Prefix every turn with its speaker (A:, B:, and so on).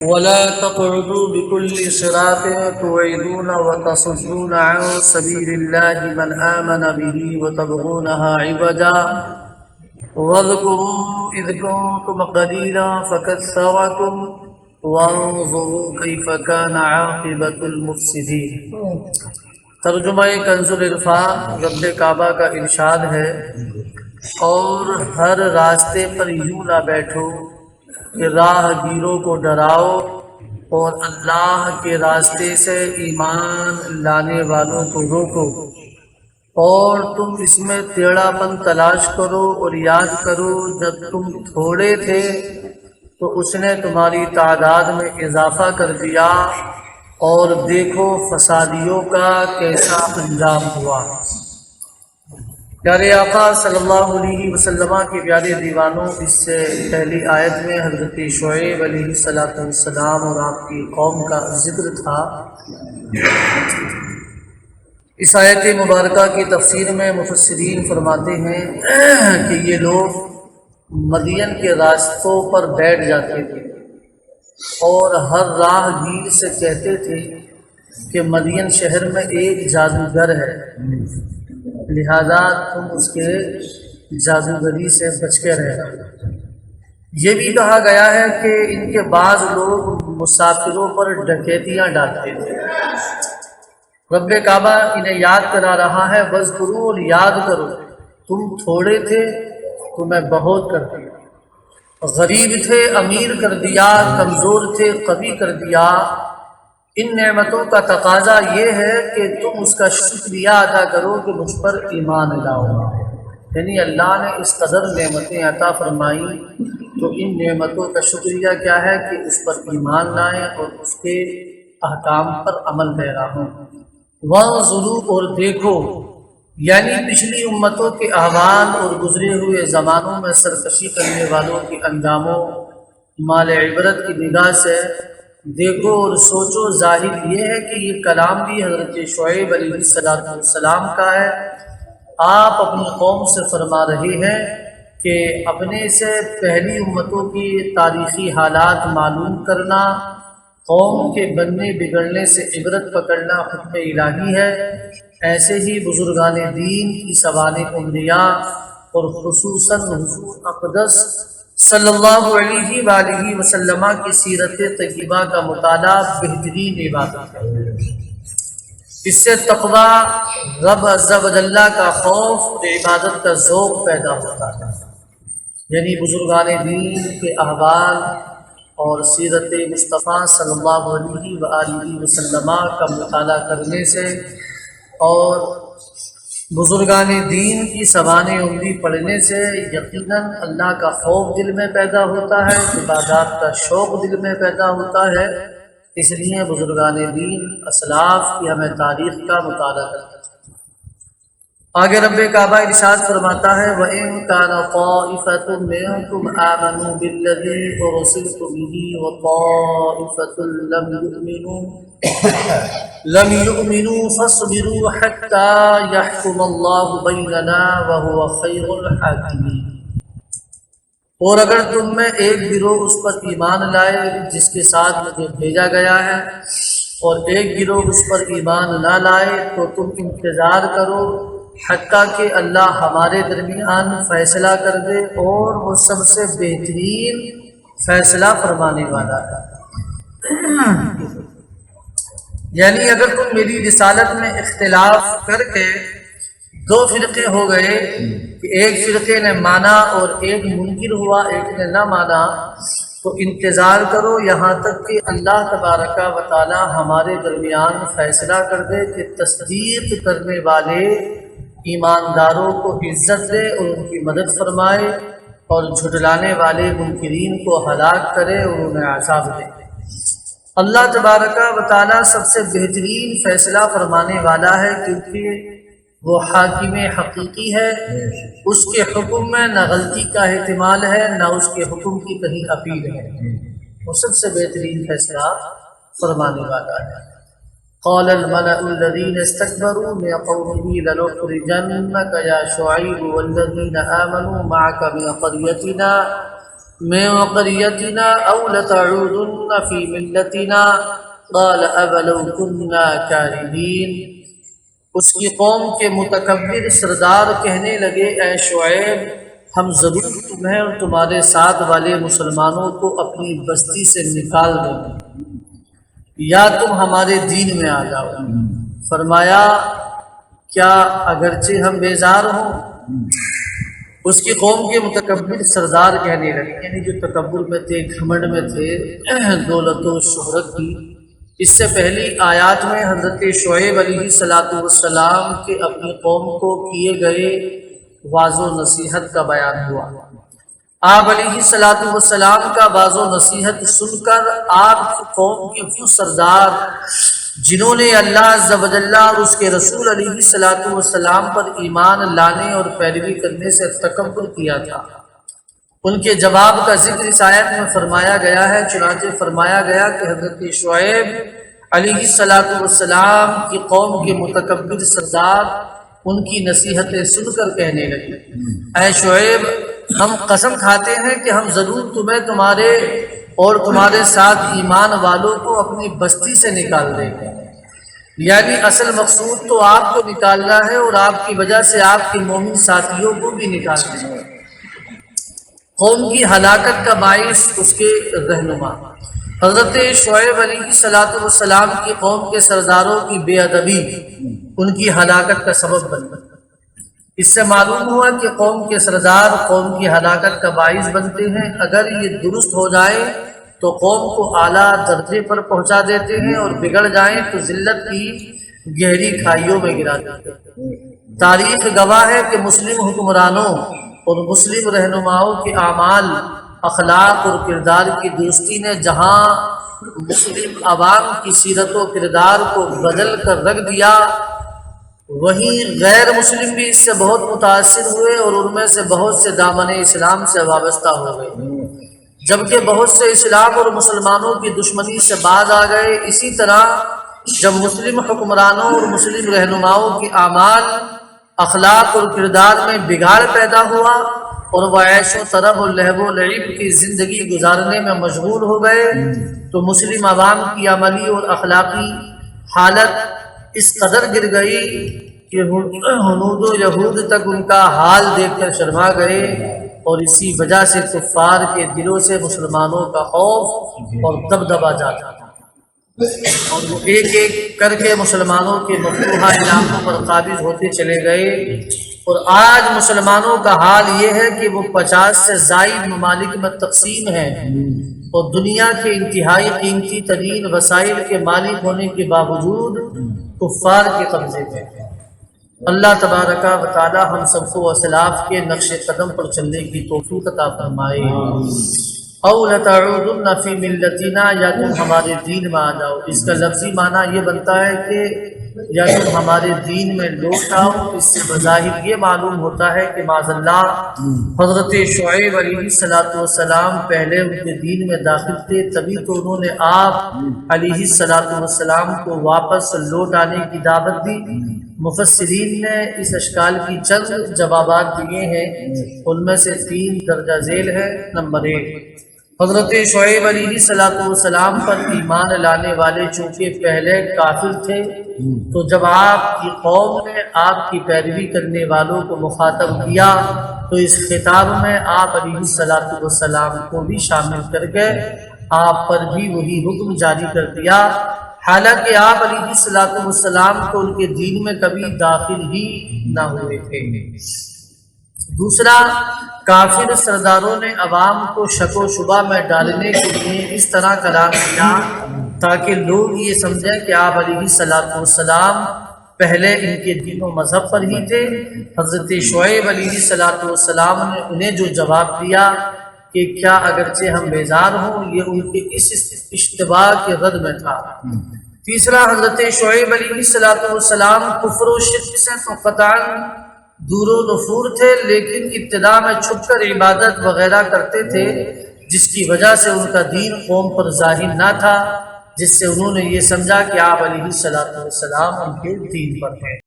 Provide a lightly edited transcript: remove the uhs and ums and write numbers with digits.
A: ولا تقعدوا بكل صراط توعدون وتصدون عن سبيل الله من آمن به وتبغونها عوجا واذكروا إذ كنتم قليلا فكثركم وانظروا كيف كان عاقبة المفسدين۔ ترجمہ کنز العرفان رب کعبہ کا ارشاد ہے، اور ہر راستے پر یوں نہ بیٹھو کہ راہ گیروں کو ڈراؤ اور اللہ کے راستے سے ایمان لانے والوں کو روکو، اور تم اس میں ٹیڑھا پن تلاش کرو اور یاد کرو جب تم تھوڑے تھے تو اس نے تمہاری تعداد میں اضافہ کر دیا، اور دیکھو فسادیوں کا کیسا انجام ہوا۔ پیارے آقا صلی اللہ علیہ وسلم کے پیارے دیوانوں، اس سے پہلی آیت میں حضرت شعیب علیہ السلام اور آپ کی قوم کا ذکر تھا۔ اس آیت مبارکہ کی تفسیر میں مفسرین فرماتے ہیں کہ یہ لوگ مدین کے راستوں پر بیٹھ جاتے تھے اور ہر راہ گیر سے کہتے تھے کہ مدین شہر میں ایک جادوگر ہے، لہذا تم اس کے جادوگری سے بچ کے رہنا۔ یہ بھی کہا گیا ہے کہ ان کے بعض لوگ مسافروں پر ڈکیتیاں ڈالتے تھے۔ رب کعبہ انہیں یاد کرا رہا ہے، وَاذْكُرُوا، اور یاد کرو تم تھوڑے تھے تو میں بہت کر دیا، غریب تھے امیر کر دیا، کمزور تھے قوی کر دیا۔ ان نعمتوں کا تقاضا یہ ہے کہ تم اس کا شکریہ ادا کرو کہ مجھ پر ایمان لاؤ۔ یعنی اللہ نے اس قدر نعمتیں عطا فرمائیں تو ان نعمتوں کا شکریہ کیا ہے کہ اس پر ایمان لائیں اور اس کے احکام پر عمل پیرا ہوں۔ وانظروا، اور دیکھو، یعنی پچھلی امتوں کے احوال اور گزرے ہوئے زمانوں میں سرکشی کرنے والوں کے انجاموں مال عبرت کی نگاہ سے دیکھو اور سوچو۔ ظاہر یہ ہے کہ یہ کلام بھی حضرت شعیب علیہ السلام کا ہے۔ آپ اپنی قوم سے فرما رہے ہیں کہ اپنے سے پہلی امتوں کی تاریخی حالات معلوم کرنا، قوم کے بننے بگڑنے سے عبرت پکڑنا حکم الہی ہے۔ ایسے ہی بزرگان دین کی سوانح انبیاء اور خصوصاً حضور اقدس صلی اللہ علیہ وآلہ وسلم کی سیرت طیبہ کا مطالعہ بہترین عبادت ہے۔ اس سے تقویٰ، رب عز و جل کا خوف اور عبادت کا ذوق پیدا ہوتا ہے۔ یعنی بزرگان دین کے احوال اور سیرت مصطفیٰ صلی اللہ علیہ وآلہ وسلم کا مطالعہ کرنے سے اور بزرگان دین کی سوانح عمری پڑھنے سے یقیناً اللہ کا خوف دل میں پیدا ہوتا ہے، عبادات کا شوق دل میں پیدا ہوتا ہے۔ اس لیے بزرگان دین اسلاف کی ہمیں تاریخ کا مطالعہ کرنا چاہیے۔ آگے رب کعبہ ارشاد فرماتا ہے، وَإِن كَانَ طَائِفَةٌ مِّنكُمْ آمَنُوا بِالَّذِي أُرْسِلْتُ بِهِ وَطَائِفَةٌ لَمْ يُؤْمِنُوا فَاصْبِرُوا حَتَّى يَحْكُمَ اللَّهُ بَيْنَنَا وَهُوَ خَيْرُ الْحَاكِمِينَ۔ اور اگر تم میں ایک گروہ اس پر ایمان لائے جس کے ساتھ مجھے بھیجا گیا ہے، اور ایک گروہ اس پر ایمان نہ لائے، تو تم انتظار کرو حتیٰ کہ اللہ ہمارے درمیان فیصلہ کر دے، اور وہ سب سے بہترین فیصلہ فرمانے والا ہے۔ یعنی اگر تم میری رسالت میں اختلاف کر کے دو فرقے ہو گئے کہ ایک فرقے نے مانا اور ایک منکر ہوا، ایک نے نہ مانا، تو انتظار کرو یہاں تک کہ اللہ تبارک و تعالی ہمارے درمیان فیصلہ کر دے کہ تصدیق کرنے والے ایمانداروں کو عزت دے اور ان کی مدد فرمائے، اور جھٹلانے والے منکرین کو ہلاک کرے اور انہیں عذاب دے۔ اللہ تبارک و تعالی سب سے بہترین فیصلہ فرمانے والا ہے، کیونکہ وہ حاکم حقیقی ہے۔ اس کے حکم میں نہ غلطی کا احتمال ہے، نہ اس کے حکم کی کہیں اپیل ہے۔ وہ سب سے بہترین فیصلہ فرمانے والا ہے۔ قال الملأ الذين استكبروا من قومه لنخرجنك يا شعيب والذين آمنوا معك من قريتنا من قريتنا أو لتعودن في ملتنا قال أولو كنا كارهين۔ اس کی قوم کے متکبر سردار کہنے لگے اے شعیب ہم ضرور تمہیں اور تمہارے ساتھ والے مسلمانوں کو اپنی بستی سے نکال دیں گے یا تم ہمارے دین میں آ جاؤ۔ فرمایا کیا اگرچہ ہم بیزار ہوں؟ اس کی قوم کے متکبر سردار کہنے لگے، یعنی جو تکبر میں تھے، گھمنڈ میں تھے، دولت و شہرت کی۔ اس سے پہلی آیات میں حضرت شعیب علیہ السلام کے اپنی قوم کو کیے گئے واعظ و نصیحت کا بیان ہوا۔ آپ علیہ السلام کا واعظ و نصیحت سن کر آپ کی قوم کے وہ سردار جنہوں نے اللہ عز و جل اور اس کے رسول علیہ السلام پر ایمان لانے اور پیروی کرنے سے تکبر کیا تھا، ان کے جواب کا ذکر اس آیت میں فرمایا گیا ہے۔ چنانچہ فرمایا گیا کہ حضرت شعیب علیہ السلام کی قوم کے متکبر سردار ان کی نصیحتیں سن کر کہنے لگے اے شعیب ہم قسم کھاتے ہیں کہ ہم ضرور تمہیں تمہارے اور تمہارے ساتھ ایمان والوں کو اپنی بستی سے نکال دیں گے۔ یعنی اصل مقصود تو آپ کو نکالنا ہے اور آپ کی وجہ سے آپ کے مومن ساتھیوں کو بھی نکالنا ہے۔ قوم کی ہلاکت کا باعث اس کے رہنما حضرت شعیب علیہ السلام کی قوم کے سرداروں کی بے ادبی ان کی ہلاکت کا سبب بن گئی۔ اس سے معلوم ہوا کہ قوم کے سردار قوم کی ہلاکت کا باعث بنتے ہیں۔ اگر یہ درست ہو جائے تو قوم کو اعلیٰ درجے پر پہنچا دیتے ہیں اور بگڑ جائیں تو ذلت کی گہری کھائیوں میں گرا دیتے ہیں۔ تاریخ گواہ ہے کہ مسلم حکمرانوں اور مسلم رہنماؤں کے اعمال، اخلاق اور کردار کی درستی نے جہاں مسلم عوام کی سیرت و کردار کو بدل کر رکھ دیا، وہیں غیر مسلم بھی اس سے بہت متاثر ہوئے اور ان میں سے بہت سے دامن اسلام سے وابستہ ہو گئے، جبکہ بہت سے اسلام اور مسلمانوں کی دشمنی سے باز آ گئے۔ اسی طرح جب مسلم حکمرانوں اور مسلم رہنماؤں کے اعمال، اخلاق اور کردار میں بگاڑ پیدا ہوا اور وہ عیش و طرب اور لہو و لعب کی زندگی گزارنے میں مشغول ہو گئے تو مسلم عوام کی عملی اور اخلاقی حالت اس قدر گر گئی کہ ہنود و یہود تک ان کا حال دیکھ کر شرما گئے، اور اسی وجہ سے کفار کے دلوں سے مسلمانوں کا خوف اور دبدبا جاتا تھا اور وہ ایک ایک کر کے مسلمانوں کے مفتوحہ علاقوں پر قابض ہوتے چلے گئے۔ اور آج مسلمانوں کا حال یہ ہے کہ وہ 50 سے زائد ممالک میں تقسیم ہیں اور دنیا کے انتہائی قیمتی ترین وسائل کے مالک ہونے کے باوجود کفار کے قبضے میں ہیں۔ اللہ تبارک و تعالی ہم سب کو اسلاف کے نقش قدم پر چلنے کی توفیق عطا فرمائے۔ او لتعودن فی ملتنا، یا تم ہمارے دین میں آ جاؤ۔ اس کا لفظی معنی یہ بنتا ہے کہ یا تم ہمارے دین میں لوٹ آؤ۔ اس سے بظاہر یہ معلوم ہوتا ہے کہ معاذ اللہ حضرت شعیب علیہ السلام پہلے ان کے دین میں داخل تھے، تبھی تو انہوں نے آپ علیہ السلام کو واپس لوٹ آنے کی دعوت دی۔ مفسرین نے اس اشکال کی چند جوابات دیے ہیں، ان میں سے 3 درجہ ذیل ہے۔ نمبر 1، حضرت شعیب علیہ السلام پر ایمان لانے والے چونکہ پہلے کافر تھے، تو جب آپ کی قوم نے آپ کی پیروی کرنے والوں کو مخاطب کیا تو اس خطاب میں آپ علیہ السلام کو بھی شامل کر کے آپ پر بھی وہی حکم جاری کر دیا، حالانکہ آپ علیہ السلام کو ان کے دین میں کبھی داخل ہی نہ ہوئے تھے۔ دوسرا، کافر سرداروں نے عوام کو شک و شبہ میں ڈالنے کے لیے اس طرح کلام کیا تاکہ لوگ یہ سمجھیں کہ آپ علیہ السلام پہلے ان کے دین و مذہب پر ہی تھے۔ حضرت شعیب علیہ السلام نے انہیں جو جواب دیا کہ کیا اگرچہ ہم بیزار ہوں، یہ ان کے اس اشتباہ کے رد میں تھا۔ تیسرا، حضرت شعیب علیہ السلام کفر و شرک سے تو قطعاً دور و نفور تھے، لیکن ابتدا میں چھپ کر عبادت وغیرہ کرتے تھے، جس کی وجہ سے ان کا دین قوم پر ظاہر نہ تھا، جس سے انہوں نے یہ سمجھا کہ آپ علیہ السلام ان کے دین پر ہیں۔